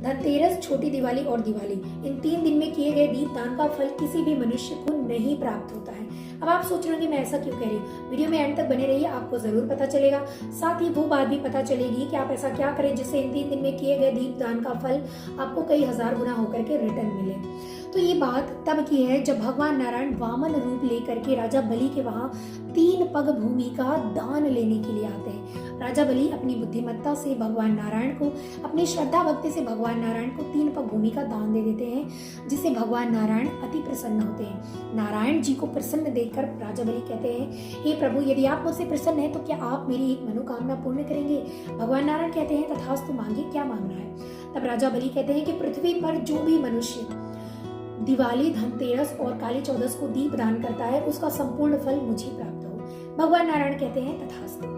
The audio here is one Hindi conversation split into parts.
धनतेरस, छोटी दिवाली और दिवाली, इन 3 दिन में किए गए दीप दान का फल किसी भी मनुष्य को नहीं प्राप्त होता है। अब आप सोच रहे हो कि मैं ऐसा क्यों कह रही हूँ। वीडियो में एंड तक बने रहिए, आपको जरूर पता चलेगा। साथ ही वो बात भी पता चलेगी कि आप ऐसा क्या करें जिससे इन 3 दिन में किए गए दीप दान का फल आपको कई हजार गुना होकर के रिटर्न मिले। तो ये बात तब की है जब भगवान नारायण वामन रूप लेकर के राजा बलि के वहां 3 पग भूमि का दान लेने के लिए आते हैं। राजा बलि अपनी बुद्धिमत्ता से भगवान नारायण को, अपनी श्रद्धा भक्ति से भगवान नारायण को 3 पग भूमि का दान दे देते हैं, जिससे भगवान नारायण अति प्रसन्न होते हैं। नारायण जी को प्रसन्न देखकर राजा बलि कहते हैं, हे प्रभु, यदि आप मुझसे प्रसन्न हैं तो क्या आप मेरी एक मनोकामना पूर्ण करेंगे। भगवान नारायण कहते हैं, तथास्तु, मांगिए, क्या मांगना है। तब राजा बलि कहते हैं कि पृथ्वी पर जो भी मनुष्य दिवाली, धनतेरस और काली चौदस को दीप दान करता है उसका संपूर्ण फल मुझे प्राप्त हो। भगवान नारायण कहते हैं, तथास्तु।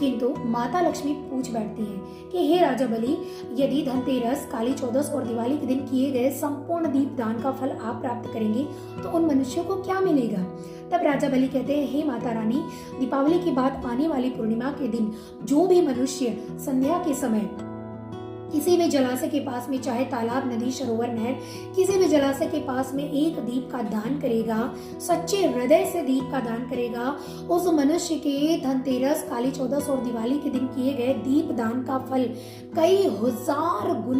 किंतु माता लक्ष्मी पूछ बैठती हैं कि हे राजा बलि, यदि धनतेरस, काली चौदस और दिवाली के दिन किए गए संपूर्ण दीप दान का फल आप प्राप्त करेंगे तो उन मनुष्यों को क्या मिलेगा। तब राजा बलि कहते हैं, हे माता रानी, दीपावली के बाद आने वाली पूर्णिमा के दिन जो भी मनुष्य संध्या के समय किसी भी जलाशय के पास में, चाहे तालाब, नदी, सरोवर, नहर, किसी भी जलाशय के पास में एक दीप का दान करेगा, सच्चे हृदय से दीप का दान करेगा, उस मनुष्य के धनतेरस, काली चौदस और दिवाली के दिन किए गए दीप दान का फल कई हजार गुना